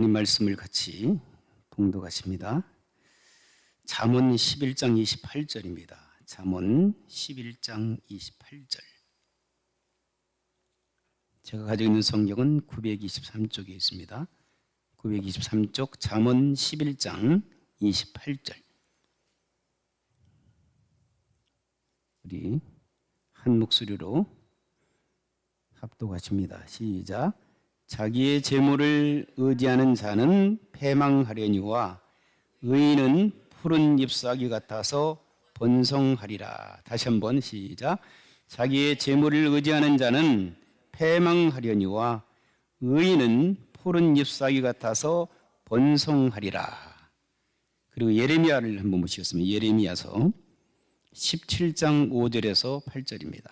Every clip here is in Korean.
이 말씀을 같이 봉독하십니다. 잠언 11장 28절입니다. 잠언 11장 28절. 제가 가지고 있는 성경은 923쪽에 있습니다. 923쪽 잠언 11장 28절. 우리 한 목소리로 합독하십니다. 시작. 자기의 재물을 의지하는 자는 패망하려니와 의인은 푸른 잎사귀 같아서 번성하리라. 다시 한번 시작. 자기의 재물을 의지하는 자는 패망하려니와 의인은 푸른 잎사귀 같아서 번성하리라. 그리고 예레미야를 한번 보시겠습니다. 예레미야서 17장 5절에서 8절입니다.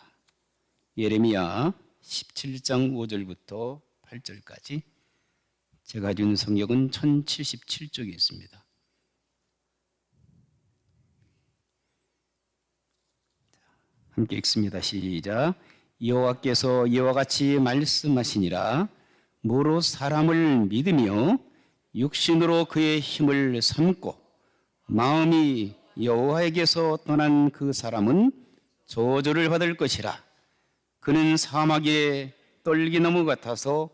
예레미야 17장 5절부터 8절까지 제가 가지고 있는 성경은 1077쪽에 있습니다. 함께 읽습니다. 시작. 여호와께서 이와 같이 말씀하시니라. 무릇 사람을 믿으며 육신으로 그의 힘을 삼고 마음이 여호와에게서 떠난 그 사람은 저주를 받을 것이라. 그는 사막의 떨기나무 같아서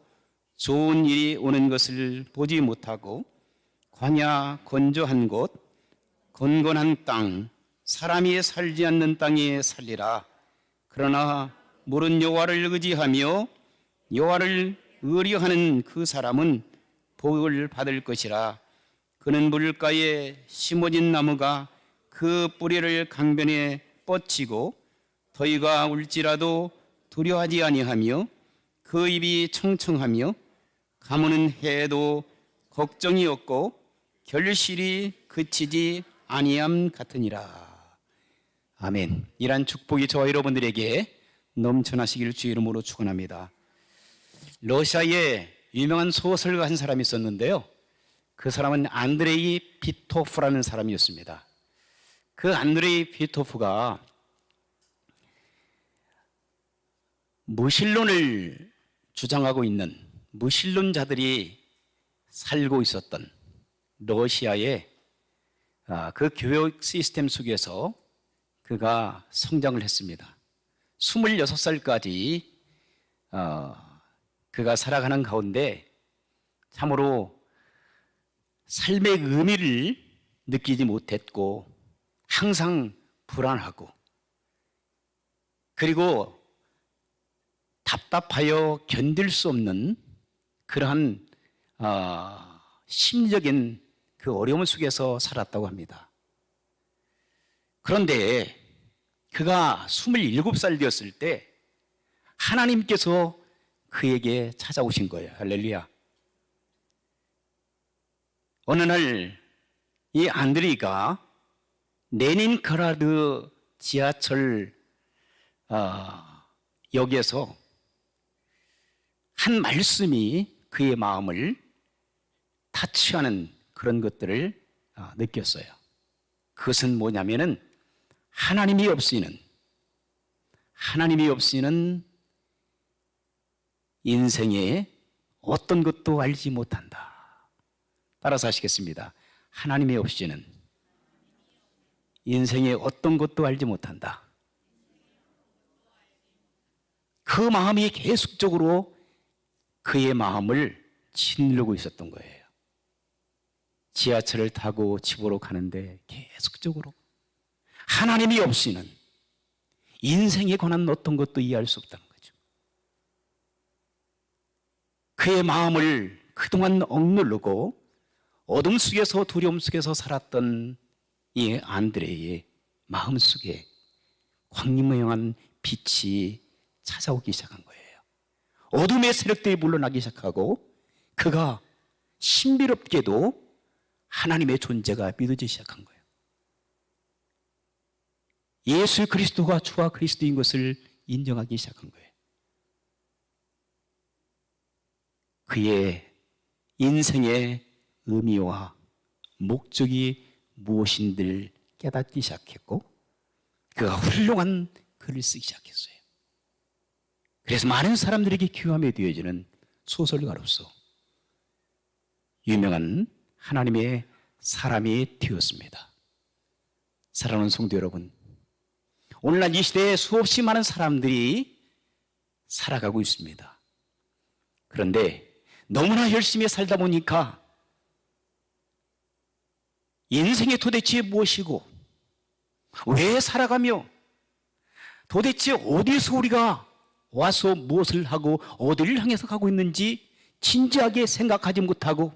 좋은 일이 오는 것을 보지 못하고 광야 건조한 곳, 건건한 땅, 사람이 살지 않는 땅에 살리라. 그러나 물은 여호와를 의지하며 여호와를 의뢰하는 그 사람은 복을 받을 것이라. 그는 물가에 심어진 나무가 그 뿌리를 강변에 뻗치고 더위가 울지라도 두려워하지 아니하며 그 입이 청청하며 가무는 해도 걱정이 없고 결실이 그치지 아니함 같으니라. 아멘. 이러한 축복이 저와 여러분들에게 넘쳐나시기를 주의 이름으로 축원합니다. 러시아에 유명한 소설가 한 사람이 있었는데요. 그 사람은 안드레이 비토프라는 사람이었습니다. 그 안드레이 비토프가 무신론을 주장하고 있는 무신론자들이 살고 있었던 러시아의 그 교육 시스템 속에서 그가 성장을 했습니다. 26살까지 그가 살아가는 가운데 참으로 삶의 의미를 느끼지 못했고 항상 불안하고 그리고 답답하여 견딜 수 없는 그러한 심리적인 그 어려움 속에서 살았다고 합니다. 그런데 그가 27살 되었을 때 하나님께서 그에게 찾아오신 거예요. 할렐루야. 어느 날 이 안드레이가 레닌그라드 지하철 역에서 한 말씀이 그의 마음을 타치하는 그런 것들을 느꼈어요. 그것은 뭐냐면은 하나님이 없이는 인생에 어떤 것도 알지 못한다. 따라서 하시겠습니다. 하나님이 없이는 인생에 어떤 것도 알지 못한다. 그 마음이 계속적으로 그의 마음을 짓누르고 있었던 거예요. 지하철을 타고 집으로 가는데 계속적으로 하나님이 없이는 인생에 관한 어떤 것도 이해할 수 없다는 거죠. 그의 마음을 그동안 억누르고 어둠 속에서 두려움 속에서 살았던 이 안드레의 마음 속에 광림무용한 빛이 찾아오기 시작한 거예요. 어둠의 세력들이 물러나기 시작하고 그가 신비롭게도 하나님의 존재가 믿어지기 시작한 거예요. 예수 그리스도가 주와 그리스도인 것을 인정하기 시작한 거예요. 그의 인생의 의미와 목적이 무엇인지를 깨닫기 시작했고 그가 훌륭한 글을 쓰기 시작했어요. 그래서 많은 사람들에게 귀감이 되어지는 소설가로서 유명한 하나님의 사람이 되었습니다. 사랑하는 성도 여러분, 오늘날 이 시대에 수없이 많은 사람들이 살아가고 있습니다. 그런데 너무나 열심히 살다 보니까 인생이 도대체 무엇이고 왜 살아가며 도대체 어디서 우리가 와서 무엇을 하고 어디를 향해서 가고 있는지 진지하게 생각하지 못하고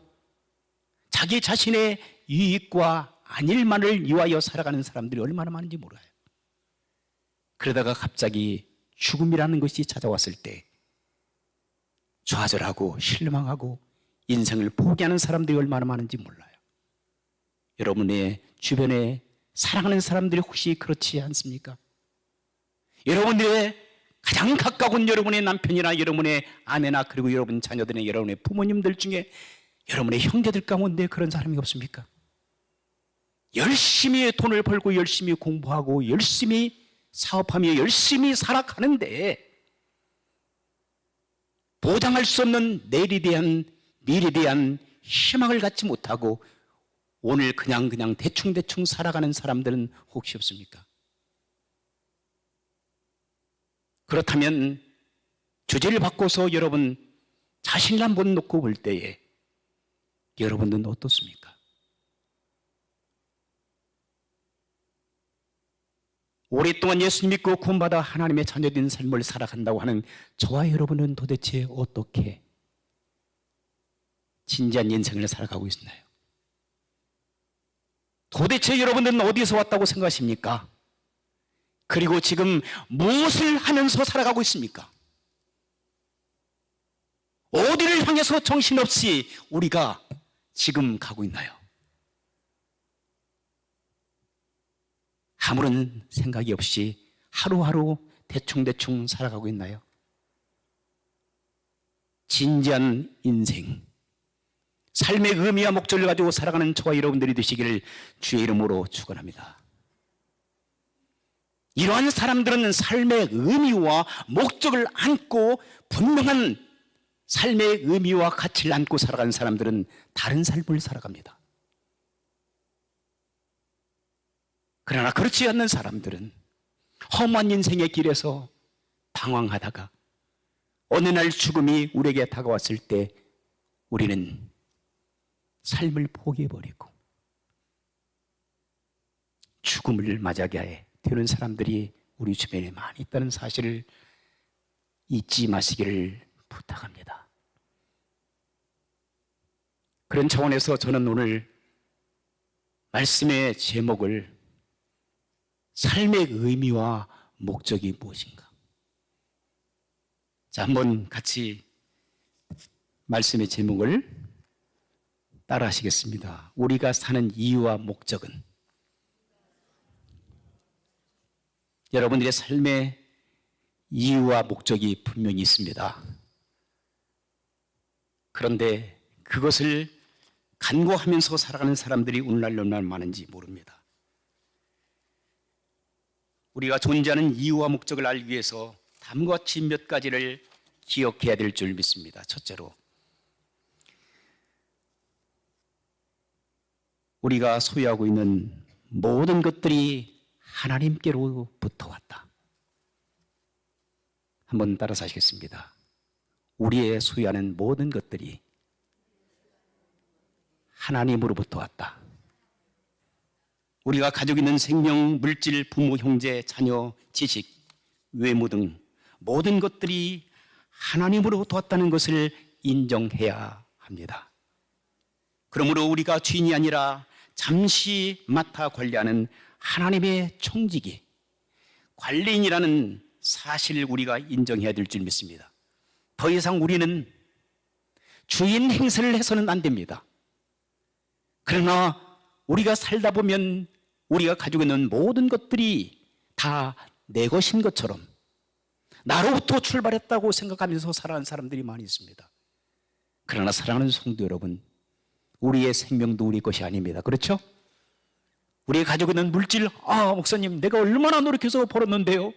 자기 자신의 이익과 안일만을 위하여 살아가는 사람들이 얼마나 많은지 몰라요. 그러다가 갑자기 죽음이라는 것이 찾아왔을 때 좌절하고 실망하고 인생을 포기하는 사람들이 얼마나 많은지 몰라요. 여러분의 주변에 사랑하는 사람들이 혹시 그렇지 않습니까? 여러분들의 가장 가까운 여러분의 남편이나 여러분의 아내나 그리고 여러분 자녀들이나 여러분의 부모님들 중에 여러분의 형제들 가운데 그런 사람이 없습니까? 열심히 돈을 벌고 열심히 공부하고 열심히 사업하며 열심히 살아가는데 보장할 수 없는 내일에 대한 미래에 대한 희망을 갖지 못하고 오늘 그냥 대충 살아가는 사람들은 혹시 없습니까? 그렇다면 주제를 바꿔서 여러분 자신을 한번 놓고 볼 때에 여러분들은 어떻습니까? 오랫동안 예수 믿고 구원받아 하나님의 자녀된 삶을 살아간다고 하는 저와 여러분은 도대체 어떻게 진지한 인생을 살아가고 있나요? 도대체 여러분들은 어디서 왔다고 생각하십니까? 그리고 지금 무엇을 하면서 살아가고 있습니까? 어디를 향해서 정신없이 우리가 지금 가고 있나요? 아무런 생각이 없이 하루하루 대충 살아가고 있나요? 진지한 인생, 삶의 의미와 목적을 가지고 살아가는 저와 여러분들이 되시기를 주의 이름으로 축원합니다. 이러한 사람들은 삶의 의미와 목적을 안고 분명한 삶의 의미와 가치를 안고 살아가는 사람들은 다른 삶을 살아갑니다. 그러나 그렇지 않는 사람들은 험한 인생의 길에서 방황하다가 어느 날 죽음이 우리에게 다가왔을 때 우리는 삶을 포기해버리고 죽음을 맞이하게 되는 사람들이 우리 주변에 많이 있다는 사실을 잊지 마시기를 부탁합니다. 그런 차원에서 저는 오늘 말씀의 제목을 삶의 의미와 목적이 무엇인가? 자, 한번 같이 말씀의 제목을 따라 하시겠습니다. 우리가 사는 이유와 목적은 여러분들의 삶의 이유와 목적이 분명히 있습니다. 그런데 그것을 간구하면서 살아가는 사람들이 오늘날 얼마나 많은지 모릅니다. 우리가 존재하는 이유와 목적을 알기 위해서 다음과 같이 몇 가지를 기억해야 될 줄 믿습니다. 첫째로, 우리가 소유하고 있는 모든 것들이 하나님께로부터 왔다. 한번 따라서 하시겠습니다. 우리의 소유하는 모든 것들이 하나님으로부터 왔다. 우리가 가지고 있는 생명, 물질, 부모, 형제, 자녀, 지식, 외모 등 모든 것들이 하나님으로부터 왔다는 것을 인정해야 합니다. 그러므로 우리가 주인이 아니라 잠시 맡아 관리하는 하나님의 청지기, 관리인이라는 사실을 우리가 인정해야 될 줄 믿습니다. 더 이상 우리는 주인 행세를 해서는 안 됩니다. 그러나 우리가 살다 보면 우리가 가지고 있는 모든 것들이 다 내 것인 것처럼 나로부터 출발했다고 생각하면서 살아가는 사람들이 많이 있습니다. 그러나 사랑하는 성도 여러분, 우리의 생명도 우리 것이 아닙니다. 그렇죠? 우리가 가지고 있는 물질, 목사님 내가 얼마나 노력해서 벌었는데요.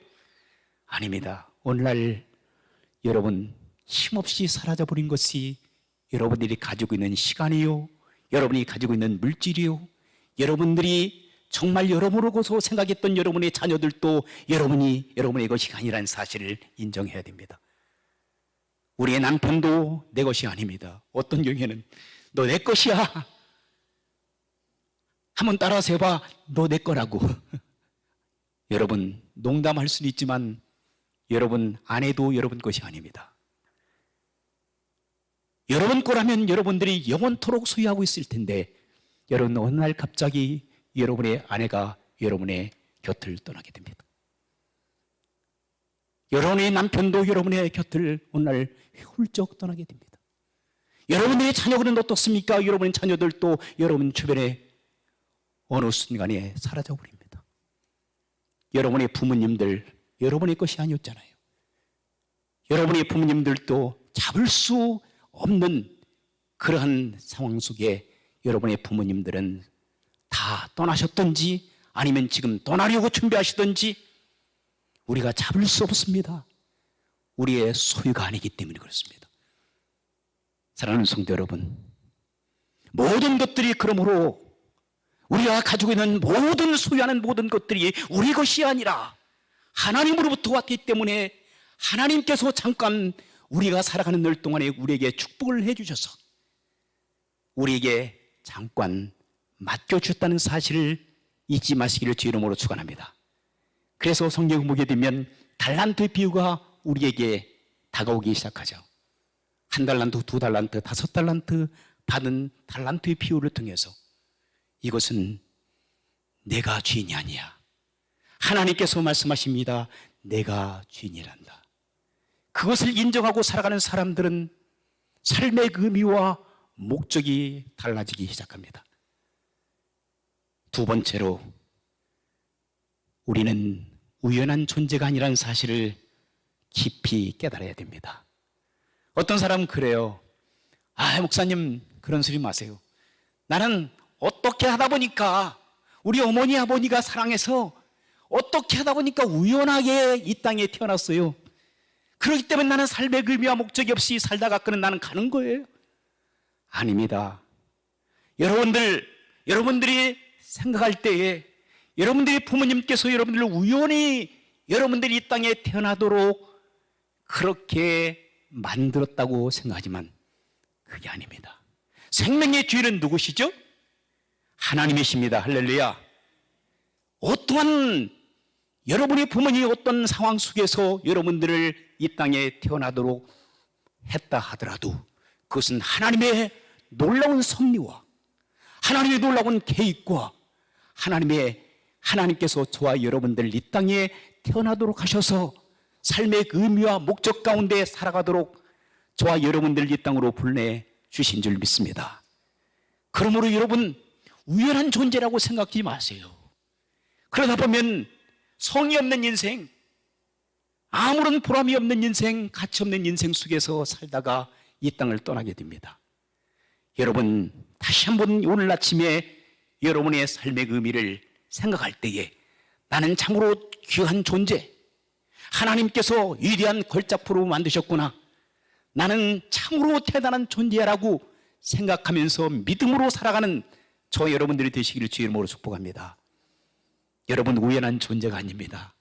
아닙니다. 오늘날 여러분 힘없이 사라져버린 것이 여러분들이 가지고 있는 시간이요, 여러분이 가지고 있는 물질이요, 여러분들이 정말 여러모르고서 생각했던 여러분의 자녀들도 여러분의 것이 아니라는 사실을 인정해야 됩니다. 우리의 남편도 내 것이 아닙니다. 어떤 경우에는 너 내 것이야. 한번 따라서 해봐. 너 내 거라고. 여러분, 농담할 수는 있지만 여러분 아내도 여러분 것이 아닙니다. 여러분 거라면 여러분들이 영원토록 소유하고 있을 텐데, 여러분 어느 날 갑자기 여러분의 아내가 여러분의 곁을 떠나게 됩니다. 여러분의 남편도 여러분의 곁을 어느 날 훌쩍 떠나게 됩니다. 여러분의 자녀들은 어떻습니까? 여러분의 자녀들도 여러분 주변에 어느 순간에 사라져 버립니다. 여러분의 부모님들 여러분의 것이 아니었잖아요. 여러분의 부모님들도 잡을 수 없는 그러한 상황 속에 여러분의 부모님들은 다 떠나셨든지 아니면 지금 떠나려고 준비하시든지 우리가 잡을 수 없습니다. 우리의 소유가 아니기 때문에 그렇습니다. 사랑하는 성도 여러분, 모든 것들이 그러므로 우리가 가지고 있는 모든 소유하는 모든 것들이 우리 것이 아니라 하나님으로부터 왔기 때문에 하나님께서 잠깐 우리가 살아가는 날 동안에 우리에게 축복을 해주셔서 우리에게 잠깐 맡겨주셨다는 사실을 잊지 마시기를 주 이름으로 축원합니다. 그래서 성경을 보게 되면 달란트의 비유가 우리에게 다가오기 시작하죠. 1달란트, 2달란트, 5달란트 받은 달란트의 비유를 통해서 이것은 내가 주인이 아니야. 하나님께서 말씀하십니다. 내가 주인이란다. 그것을 인정하고 살아가는 사람들은 삶의 의미와 목적이 달라지기 시작합니다. 두 번째로 우리는 우연한 존재가 아니라는 사실을 깊이 깨달아야 됩니다. 어떤 사람은 그래요. 목사님 그런 소리 마세요. 나는 어떻게 하다 보니까 우리 어머니 아버지가 사랑해서 어떻게 하다 보니까 우연하게 이 땅에 태어났어요. 그렇기 때문에 나는 삶의 의미와 목적이 없이 살다가 나는 가는 거예요. 아닙니다. 여러분들이 생각할 때에 여러분들의 부모님께서 여러분들을 우연히 여러분들이 이 땅에 태어나도록 그렇게 만들었다고 생각하지만 그게 아닙니다. 생명의 주인은 누구시죠? 하나님이십니다. 할렐루야. 어떠한 여러분의 부모님이 어떤 상황 속에서 여러분들을 이 땅에 태어나도록 했다 하더라도 그것은 하나님의 놀라운 섭리와 하나님의 놀라운 계획과 하나님께서 저와 여러분들 이 땅에 태어나도록 하셔서 삶의 의미와 목적 가운데 살아가도록 저와 여러분들 이 땅으로 보내주신 줄 믿습니다. 그러므로 여러분 우연한 존재라고 생각하지 마세요. 그러다 보면 성의 없는 인생, 아무런 보람이 없는 인생, 가치 없는 인생 속에서 살다가 이 땅을 떠나게 됩니다. 여러분 다시 한번 오늘 아침에 여러분의 삶의 의미를 생각할 때에 나는 참으로 귀한 존재, 하나님께서 위대한 걸작품으로 만드셨구나, 나는 참으로 대단한 존재라고 생각하면서 믿음으로 살아가는 저 여러분들이 되시기를 주의 이름으로 축복합니다. 여러분 우연한 존재가 아닙니다.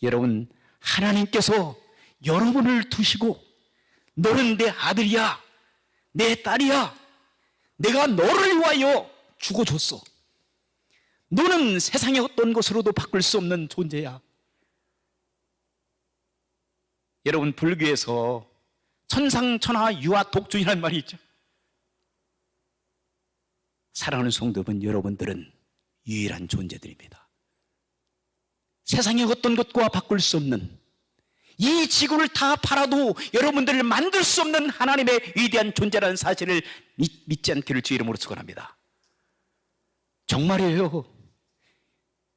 여러분 하나님께서 여러분을 두시고 너는 내 아들이야, 내 딸이야, 내가 너를 위하여 죽어줬어. 너는 세상의 어떤 것으로도 바꿀 수 없는 존재야. 여러분 불교에서 천상천하 유아 독존이라는 말이 있죠. 사랑하는 성도분, 여러분들은 유일한 존재들입니다. 세상의 어떤 것과 바꿀 수 없는, 이 지구를 다 팔아도 여러분들을 만들 수 없는 하나님의 위대한 존재라는 사실을 믿지 않기를 주 이름으로 축원합니다. 정말이에요.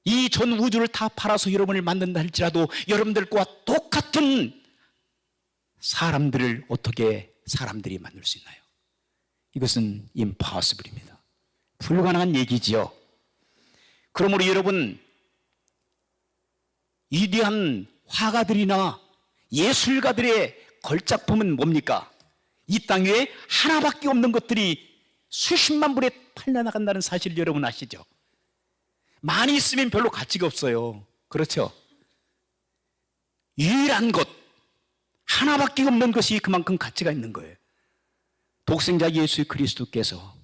이 전 우주를 다 팔아서 여러분을 만든다 할지라도 여러분들과 똑같은 사람들을 어떻게 사람들이 만들 수 있나요? 이것은 impossible입니다. 불가능한 얘기지요. 그러므로 여러분 위대한 화가들이나 예술가들의 걸작품은 뭡니까? 이 땅 위에 하나밖에 없는 것들이 수십만 불에 팔려나간다는 사실 여러분 아시죠? 많이 있으면 별로 가치가 없어요. 그렇죠? 유일한 것, 하나밖에 없는 것이 그만큼 가치가 있는 거예요. 독생자 예수 그리스도께서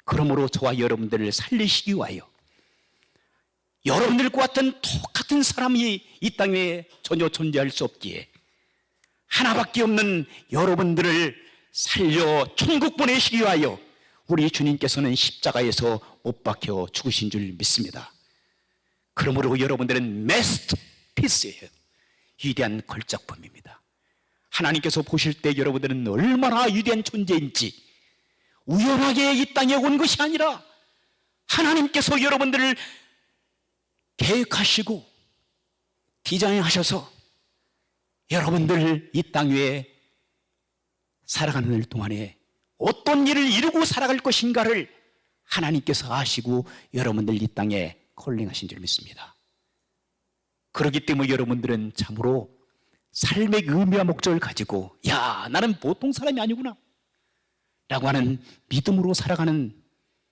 그러므로 저와 여러분들을 살리시기 위하여 여러분들과 같은 똑같은 사람이 이 땅에 전혀 존재할 수 없기에 하나밖에 없는 여러분들을 살려 천국 보내시기 위하여 우리 주님께서는 십자가에서 못 박혀 죽으신 줄 믿습니다. 그러므로 여러분들은 마스터피스예요. 위대한 걸작품입니다. 하나님께서 보실 때 여러분들은 얼마나 위대한 존재인지 우연하게 이 땅에 온 것이 아니라 하나님께서 여러분들을 계획하시고 디자인하셔서 여러분들 이 땅 위에 살아가는 동안에 어떤 일을 이루고 살아갈 것인가를 하나님께서 아시고 여러분들 이 땅에 콜링하신 줄 믿습니다. 그렇기 때문에 여러분들은 참으로 삶의 의미와 목적을 가지고 야, 나는 보통 사람이 아니구나 라고 하는 믿음으로 살아가는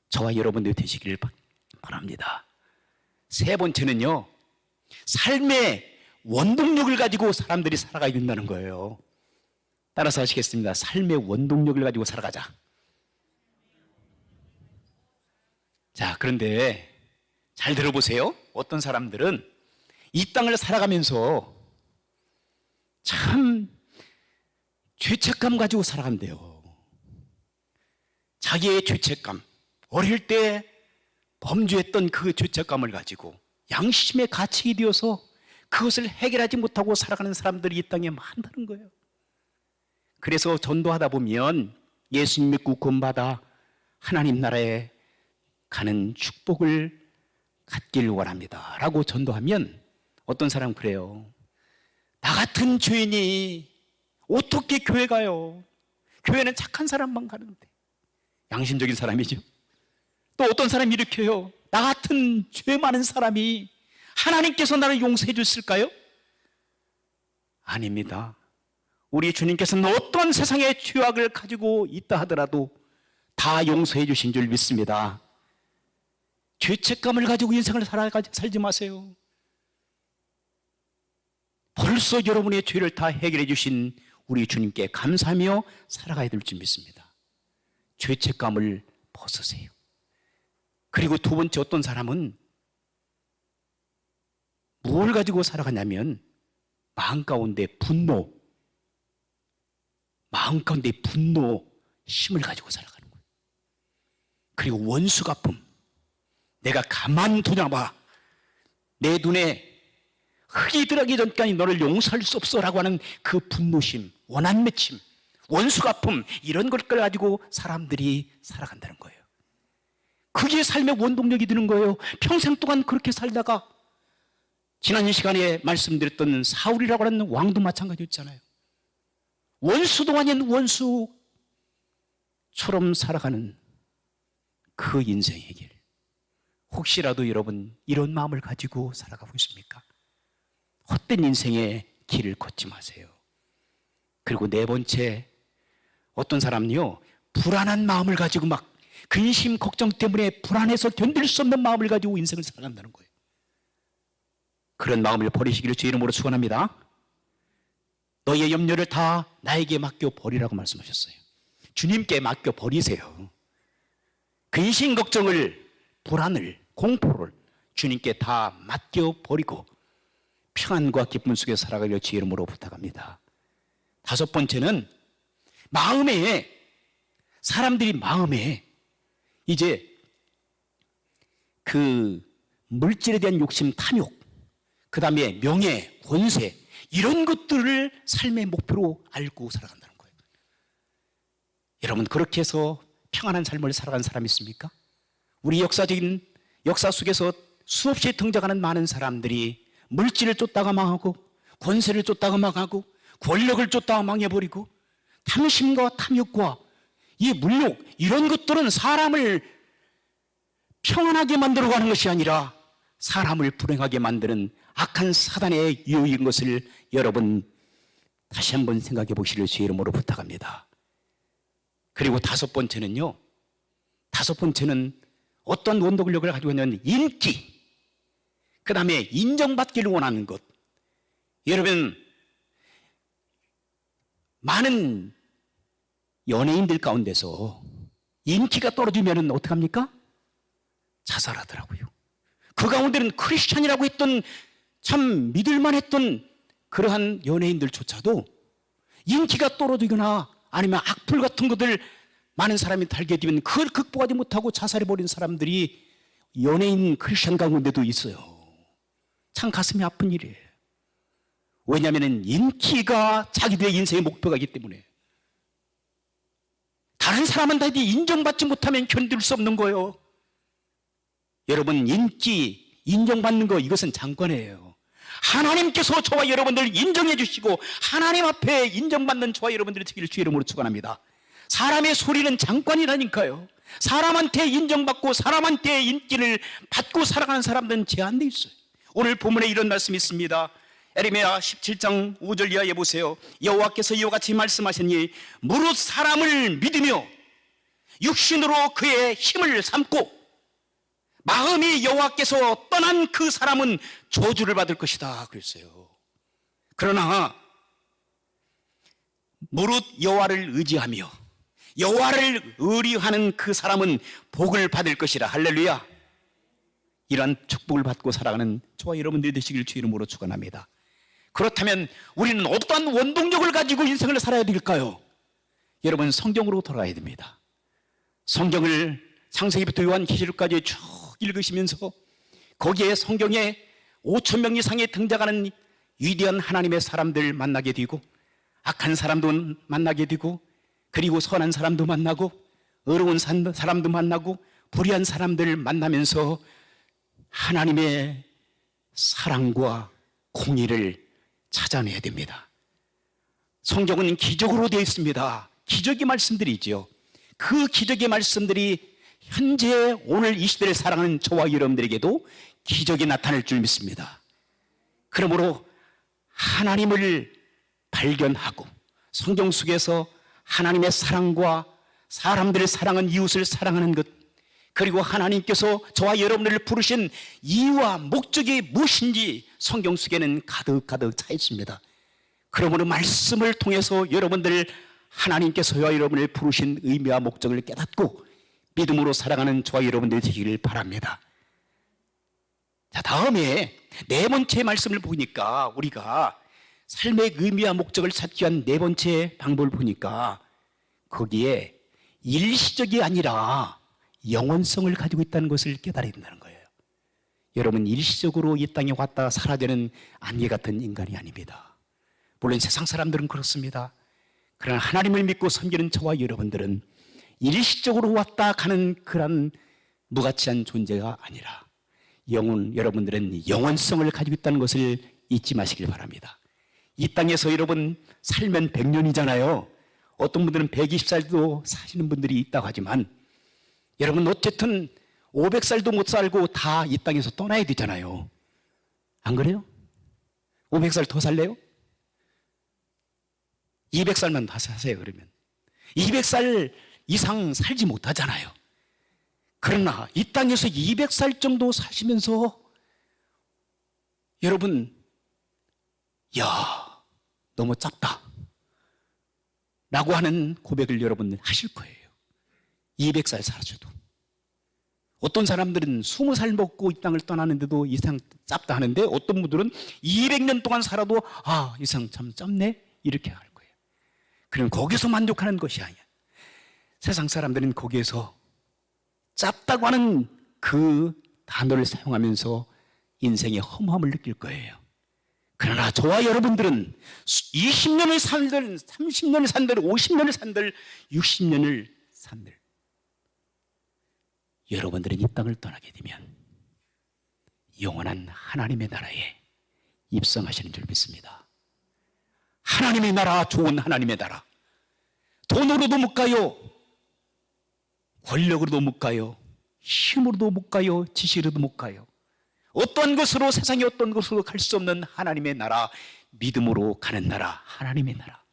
저와 여러분들 되시기를 바랍니다. 세 번째는요, 삶의 원동력을 가지고 사람들이 살아가야 된다는 거예요. 따라서 하시겠습니다. 삶의 원동력을 가지고 살아가자. 자, 그런데 잘 들어보세요. 어떤 사람들은 이 땅을 살아가면서 참 죄책감 가지고 살아간대요. 자기의 죄책감, 어릴 때 범죄했던 그 죄책감을 가지고 양심의 가책이 되어서 그것을 해결하지 못하고 살아가는 사람들이 이 땅에 많다는 거예요. 그래서 전도하다 보면 예수님 믿고 구원받아 하나님 나라에 가는 축복을 갖길 원합니다 라고 전도하면 어떤 사람은 그래요. 나 같은 죄인이 어떻게 교회 가요? 교회는 착한 사람만 가는데. 양심적인 사람이죠. 또 어떤 사람이 이렇게 해요. 나 같은 죄 많은 사람이 하나님께서 나를 용서해 주실까요? 아닙니다. 우리 주님께서는 어떤 세상의 죄악을 가지고 있다 하더라도 다 용서해 주신 줄 믿습니다. 죄책감을 가지고 인생을 살지 마세요. 벌써 여러분의 죄를 다 해결해 주신 우리 주님께 감사하며 살아가야 될 줄 믿습니다. 죄책감을 벗으세요. 그리고 두 번째, 어떤 사람은 뭘 가지고 살아가냐면 마음 가운데 분노, 심을 가지고 살아가는 거예요. 그리고 원수 갚음, 내가 가만두냐 봐, 내 눈에 흙이 들어가기 전까지 너를 용서할 수 없어라고 하는 그 분노심, 원한 맺힘, 원수 갚음, 이런 걸 가지고 사람들이 살아간다는 거예요. 그게 삶의 원동력이 되는 거예요. 평생 동안 그렇게 살다가 지난 시간에 말씀드렸던 사울이라고 하는 왕도 마찬가지였잖아요. 원수도 아닌 원수처럼 살아가는 그 인생의 길. 혹시라도 여러분 이런 마음을 가지고 살아가고 있습니까? 헛된 인생의 길을 걷지 마세요. 그리고 네 번째, 어떤 사람은요, 불안한 마음을 가지고 막 근심, 걱정 때문에 불안해서 견딜 수 없는 마음을 가지고 인생을 살아간다는 거예요. 그런 마음을 버리시기를 주 이름으로 축원합니다. 너희의 염려를 다 나에게 맡겨 버리라고 말씀하셨어요. 주님께 맡겨 버리세요. 근심, 걱정을, 불안을, 공포를 주님께 다 맡겨 버리고 평안과 기쁨 속에 살아가려 주 이름으로 부탁합니다. 다섯 번째는 사람들이 마음에 이제 그 물질에 대한 욕심, 탐욕, 그 다음에 명예, 권세, 이런 것들을 삶의 목표로 알고 살아간다는 거예요. 여러분, 그렇게 해서 평안한 삶을 살아간 사람이 있습니까? 우리 역사 속에서 수없이 등장하는 많은 사람들이 물질을 쫓다가 망하고, 권세를 쫓다가 망하고, 권력을 쫓다가 망해버리고, 탐심과 탐욕과 이 물욕, 이런 것들은 사람을 평안하게 만들어가는 것이 아니라 사람을 불행하게 만드는 악한 사단의 유혹인 것을 여러분 다시 한번 생각해 보시길 주의 이름으로 부탁합니다. 그리고 다섯 번째는 어떤 원동력을 가지고 있는 인기, 그 다음에 인정받기를 원하는 것. 여러분, 많은 연예인들 가운데서 인기가 떨어지면 어떡합니까? 자살하더라고요. 그 가운데는 크리스찬이라고 했던, 참 믿을만 했던 그러한 연예인들조차도 인기가 떨어지거나 아니면 악플 같은 것들 많은 사람이 달게 되면 그걸 극복하지 못하고 자살해버린 사람들이 연예인 크리스찬 가운데도 있어요. 참 가슴이 아픈 일이에요. 왜냐하면 인기가 자기들의 인생의 목표가이기 때문에. 다른 사람한테 인정받지 못하면 견딜 수 없는 거예요. 여러분, 인기, 인정받는 거, 이것은 장관이에요. 하나님께서 저와 여러분들 인정해 주시고 하나님 앞에 인정받는 저와 여러분들이 되기를 주의 이름으로 축원합니다. 사람의 소리는 장관이라니까요. 사람한테 인정받고 사람한테 인기를 받고 살아가는 사람들은 제한돼 있어요. 오늘 본문에 이런 말씀이 있습니다. 에레미야 17장 5절 이하에 보세요. 여호와께서 이와 같이 말씀하셨니, 무릇 사람을 믿으며 육신으로 그의 힘을 삼고 마음이 여호와께서 떠난 그 사람은 저주를 받을 것이다 그랬어요. 그러나 무릇 여호와를 의지하며 여호와를 의리하는 그 사람은 복을 받을 것이라. 할렐루야. 이러한 축복을 받고 살아가는 저와 여러분들이 되시길 주 이름으로 축원합니다. 그렇다면 우리는 어떠한 원동력을 가지고 인생을 살아야 될까요? 여러분, 성경으로 돌아가야 됩니다. 성경을 창세기부터 요한계시록까지 쭉 읽으시면서 거기에 성경에 5천 명 이상이 등장하는 위대한 하나님의 사람들 만나게 되고 악한 사람도 만나게 되고 그리고 선한 사람도 만나고 어려운 사람도 만나고 불의한 사람들 만나면서 하나님의 사랑과 공의를 찾아내야 됩니다. 성경은 기적으로 되어 있습니다. 기적의 말씀들이죠. 그 기적의 말씀들이 현재 오늘 이 시대를 살아가는 저와 여러분들에게도 기적이 나타날 줄 믿습니다. 그러므로 하나님을 발견하고 성경 속에서 하나님의 사랑과 사람들을 사랑한 이웃을 사랑하는 것, 그리고 하나님께서 저와 여러분들을 부르신 이유와 목적이 무엇인지 성경 속에는 가득가득 차 있습니다. 그러므로 말씀을 통해서 여러분들 하나님께서 저와 여러분을 부르신 의미와 목적을 깨닫고 믿음으로 살아가는 저와 여러분들이 되시기를 바랍니다. 자, 다음에 네 번째 말씀을 보니까 우리가 삶의 의미와 목적을 찾기 위한 네 번째 방법을 보니까 거기에 일시적이 아니라 영원성을 가지고 있다는 것을 깨달아야 된다는 거예요. 여러분, 일시적으로 이 땅에 왔다가 사라지는 안개 같은 인간이 아닙니다. 물론 세상 사람들은 그렇습니다. 그러나 하나님을 믿고 섬기는 저와 여러분들은 일시적으로 왔다 가는 그런 무가치한 존재가 아니라 여러분들은 영원성을 가지고 있다는 것을 잊지 마시길 바랍니다. 이 땅에서 여러분 살면 100년이잖아요. 어떤 분들은 120살도 사시는 분들이 있다고 하지만 여러분 어쨌든 500살도 못 살고 다 이 땅에서 떠나야 되잖아요. 안 그래요? 500살 더 살래요? 200살만 다 사세요. 그러면 200살 이상 살지 못하잖아요. 그러나 이 땅에서 200살 정도 사시면서 여러분, 야, 너무 짧다 라고 하는 고백을 여러분들 하실 거예요. 200살 살아줘도. 어떤 사람들은 20살 먹고 이 땅을 떠나는데도 이상 짧다 하는데 어떤 분들은 200년 동안 살아도 이상 참 짧네 이렇게 할 거예요. 그럼 거기서 만족하는 것이 아니야. 세상 사람들은 거기에서 짧다고 하는 그 단어를 사용하면서 인생의 허무함을 느낄 거예요. 그러나 저와 여러분들은 20년을 산들, 30년을 산들, 50년을 산들, 60년을 산들, 여러분들은 이 땅을 떠나게 되면 영원한 하나님의 나라에 입성하시는 줄 믿습니다. 하나님의 나라, 좋은 하나님의 나라. 돈으로도 못 가요. 권력으로도 못 가요. 힘으로도 못 가요. 지식으로도 못 가요. 어떤 것으로, 세상의 어떤 것으로 갈 수 없는 하나님의 나라, 믿음으로 가는 나라, 하나님의 나라.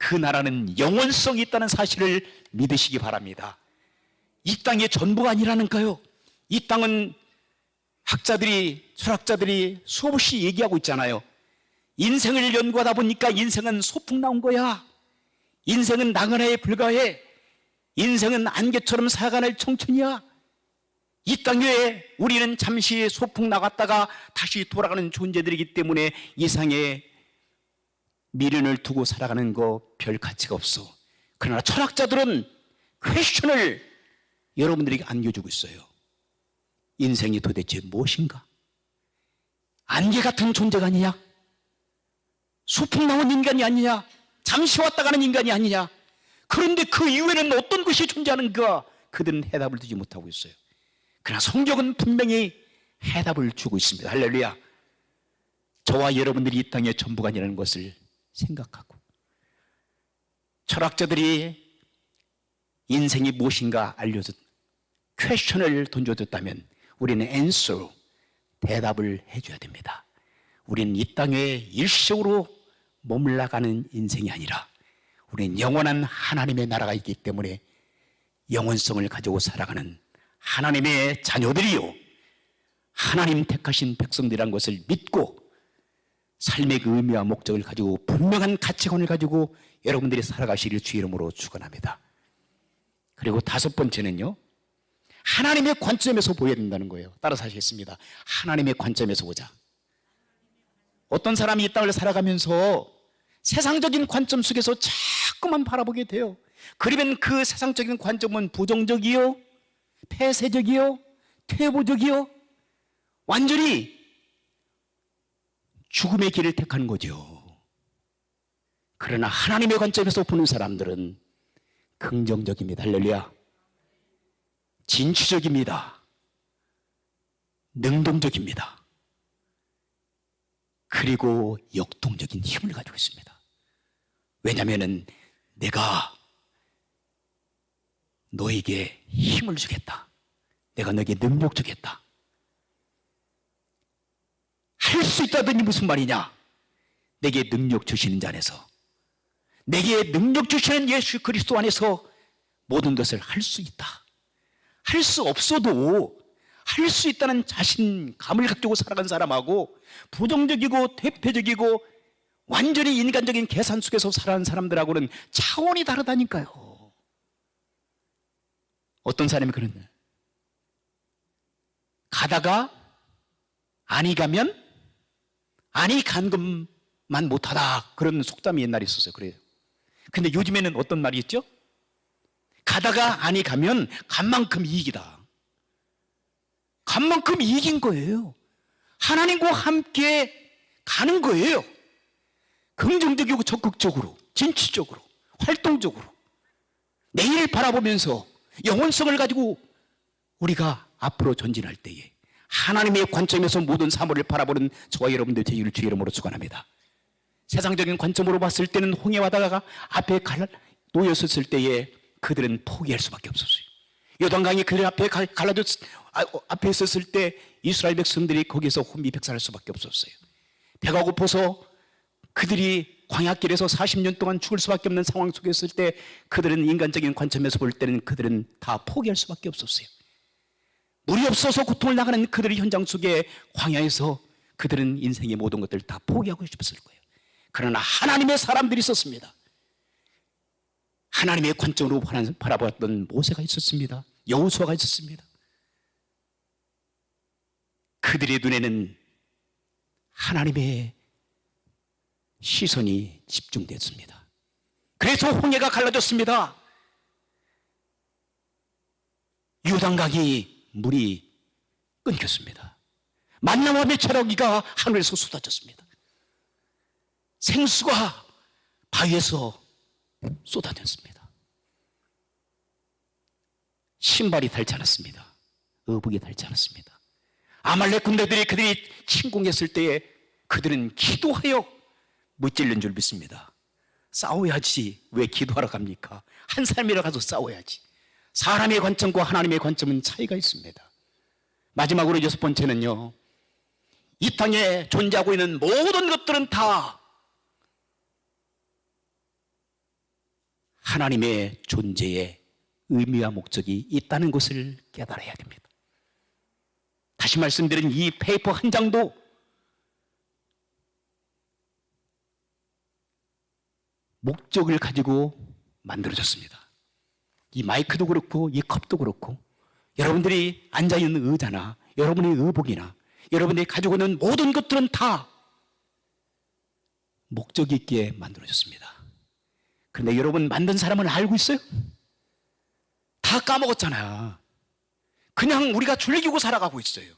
그 나라는 영원성이 있다는 사실을 믿으시기 바랍니다. 이 땅의 전부가 아니라는가요? 이 땅은 학자들이, 철학자들이 수없이 얘기하고 있잖아요. 인생을 연구하다 보니까 인생은 소풍 나온 거야. 인생은 나그네에 불과해. 인생은 안개처럼 살아가는 청춘이야. 이 땅에 우리는 잠시 소풍 나갔다가 다시 돌아가는 존재들이기 때문에 이상의 미련을 두고 살아가는 거 별 가치가 없어. 그러나 철학자들은 퀘스천을 여러분들에게 안겨주고 있어요. 인생이 도대체 무엇인가? 안개 같은 존재가 아니냐? 소풍 나온 인간이 아니냐? 잠시 왔다 가는 인간이 아니냐? 그런데 그 이후에는 어떤 것이 존재하는가? 그들은 해답을 두지 못하고 있어요. 그러나 성경은 분명히 해답을 주고 있습니다. 할렐루야. 저와 여러분들이 이 땅의 전부가 아니라는 것을 생각하고, 철학자들이 인생이 무엇인가 알려줬, 퀘스천을 던져줬다면 우리는 answer, 대답을 해줘야 됩니다. 우리는 이 땅에 일시적으로 머물러가는 인생이 아니라 우리는 영원한 하나님의 나라가 있기 때문에 영원성을 가지고 살아가는 하나님의 자녀들이요, 하나님 택하신 백성들이라는 것을 믿고 삶의 그 의미와 목적을 가지고 분명한 가치관을 가지고 여러분들이 살아가시길 주의 이름으로 축원합니다. 그리고 다섯 번째는요, 하나님의 관점에서 보여야 된다는 거예요. 따라서 하시겠습니다. 하나님의 관점에서 보자. 어떤 사람이 이 땅을 살아가면서 세상적인 관점 속에서 자꾸만 바라보게 돼요. 그러면 그 세상적인 관점은 부정적이요, 폐쇄적이요, 퇴보적이요, 완전히 죽음의 길을 택하는 거죠. 그러나 하나님의 관점에서 보는 사람들은 긍정적입니다. 할렐루야. 진취적입니다. 능동적입니다. 그리고 역동적인 힘을 가지고 있습니다. 왜냐하면 내가 너에게 힘을 주겠다. 내가 너에게 능력 주겠다. 할 수 있다더니 무슨 말이냐? 내게 능력 주시는 자 안에서, 내게 능력 주시는 예수 그리스도 안에서 모든 것을 할 수 있다. 할 수 없어도 할 수 있다는 자신감을 가지고 살아간 사람하고 부정적이고 퇴폐적이고 완전히 인간적인 계산 속에서 살아가는 사람들하고는 차원이 다르다니까요. 어떤 사람이 그러냐? 가다가 아니 가면 아니 간 것만 못하다, 그런 속담이 옛날에 있었어요. 그래요. 근데 요즘에는 어떤 말이 있죠? 가다가 아니 가면 간 만큼 이익이다. 간 만큼 이익인 거예요. 하나님과 함께 가는 거예요. 긍정적이고 적극적으로, 진취적으로, 활동적으로 내일을 바라보면서 영원성을 가지고 우리가 앞으로 전진할 때에 하나님의 관점에서 모든 사물을 바라보는 저와 여러분들 되기를 주의 이름으로 축원합니다. 세상적인 관점으로 봤을 때는 홍해 바다가 앞에 놓였을 때에 그들은 포기할 수밖에 없었어요. 요단강이 그들 앞에 앞에 있었을 때 이스라엘 백성들이 거기서 혼미백산할 수밖에 없었어요. 배가 고파서 그들이 광야길에서 40년 동안 죽을 수밖에 없는 상황 속에 있을 때 그들은 인간적인 관점에서 볼 때는 그들은 다 포기할 수밖에 없었어요. 물이 없어서 고통을 나가는 그들의 현장 속에 광야에서 그들은 인생의 모든 것들을 다 포기하고 싶었을 거예요. 그러나 하나님의 사람들이 있었습니다. 하나님의 관점으로 바라보았던 모세가 있었습니다. 여호수아가 있었습니다. 그들의 눈에는 하나님의 시선이 집중됐습니다. 그래서 홍해가 갈라졌습니다. 요단강이 물이 끊겼습니다. 만나와 메추라기가 하늘에서 쏟아졌습니다. 생수가 바위에서 쏟아졌습니다. 신발이 닳지 않았습니다. 의복이 닳지 않았습니다. 아말렉 군대들이 그들이 침공했을 때에 그들은 기도하여 무찔른 줄 믿습니다. 싸워야지 왜 기도하러 갑니까? 한 사람이라 가서 싸워야지. 사람의 관점과 하나님의 관점은 차이가 있습니다. 마지막으로 여섯 번째는요, 이 땅에 존재하고 있는 모든 것들은 다 하나님의 존재에 의미와 목적이 있다는 것을 깨달아야 됩니다. 다시 말씀드린 이 페이퍼 한 장도 목적을 가지고 만들어졌습니다. 이 마이크도 그렇고 이 컵도 그렇고 여러분들이 앉아있는 의자나 여러분의 의복이나 여러분들이 가지고 있는 모든 것들은 다 목적이 있게 만들어졌습니다. 그런데 여러분 만든 사람은 알고 있어요? 다 까먹었잖아. 그냥 우리가 즐기고 살아가고 있어요.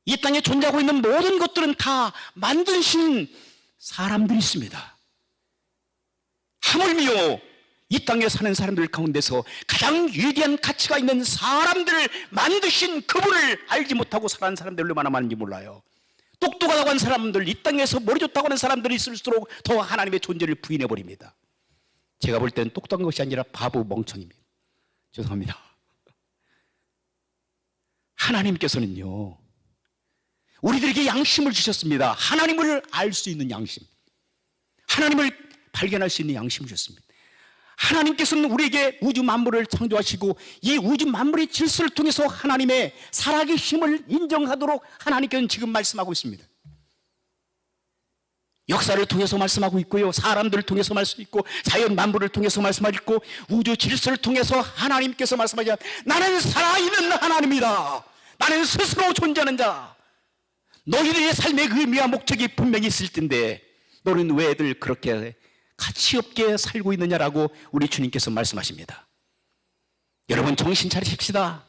이 땅에 존재하고 있는 모든 것들은 다 만드신 사람들이 있습니다. 하물며 이 땅에 사는 사람들 가운데서 가장 위대한 가치가 있는 사람들을 만드신 그분을 알지 못하고 살아가는 사람들이 얼마나 많은지 몰라요. 똑똑하다고 하는 사람들, 이 땅에서 머리 좋다고 하는 사람들이 있을수록 더 하나님의 존재를 부인해버립니다. 제가 볼 때는 똑똑한 것이 아니라 바보 멍청입니다. 죄송합니다. 하나님께서는요, 우리들에게 양심을 주셨습니다. 하나님을 알 수 있는 양심, 하나님을 발견할 수 있는 양심을 주셨습니다. 하나님께서는 우리에게 우주 만물을 창조하시고 이 우주 만물의 질서를 통해서 하나님의 살아계심을 인정하도록 하나님께서는 지금 말씀하고 있습니다. 역사를 통해서 말씀하고 있고요, 사람들을 통해서 말씀하고 있고, 자연 만물을 통해서 말씀하고 있고, 우주 질서를 통해서 하나님께서 말씀하시자, 나는 살아있는 하나님이다. 나는 스스로 존재하는 자. 너희들의 삶의 의미와 목적이 분명히 있을 텐데 너는 왜들 그렇게 가치 없게 살고 있느냐라고 우리 주님께서 말씀하십니다. 여러분 정신 차리십시다.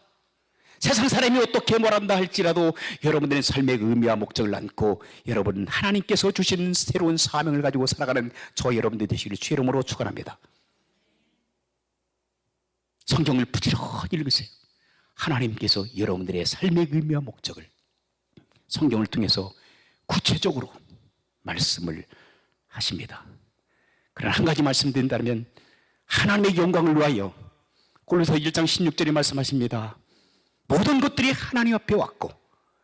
세상 사람이 어떻게 뭐란다 할지라도 여러분들의 삶의 의미와 목적을 안고 여러분 하나님께서 주신 새로운 사명을 가지고 살아가는 저 여러분들 되시기를 주의 이름으로 축원합니다. 성경을 부지런히 읽으세요. 하나님께서 여러분들의 삶의 의미와 목적을 성경을 통해서 구체적으로 말씀을 하십니다. 그러나 한 가지 말씀드린다면 하나님의 영광을 위하여 골로새 1장 16절에 말씀하십니다. 모든 것들이 하나님 앞에 왔고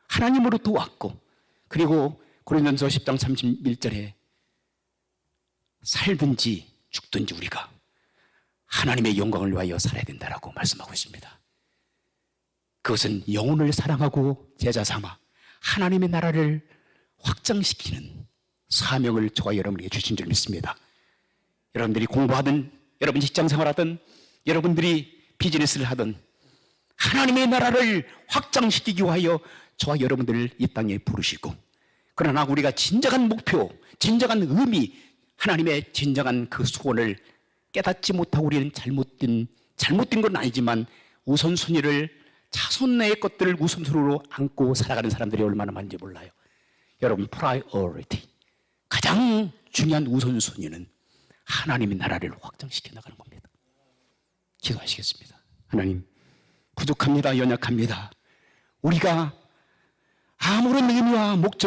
하나님으로부터 왔고, 그리고 고린도전서 10장 31절에 살든지 죽든지 우리가 하나님의 영광을 위하여 살아야 된다라고 말씀하고 있습니다. 그것은 영혼을 사랑하고 제자 삼아 하나님의 나라를 확장시키는 사명을 저와 여러분에게 주신 줄 믿습니다. 여러분들이 공부하든 여러분 직장생활하든 여러분들이 비즈니스를 하든 하나님의 나라를 확장시키기 위하여 저와 여러분들을 이 땅에 부르시고, 그러나 우리가 진정한 목표, 진정한 의미, 하나님의 진정한 그 소원을 깨닫지 못하고 우리는 잘못된 건 아니지만 우선순위를 자손 내의 것들을 우선순위로 안고 살아가는 사람들이 얼마나 많은지 몰라요. 여러분 priority, 가장 중요한 우선순위는 하나님의 나라를 확장시켜 나가는 겁니다. 기도하시겠습니다. 하나님, 부족합니다. 연약합니다. 우리가 아무런 의미와 목적을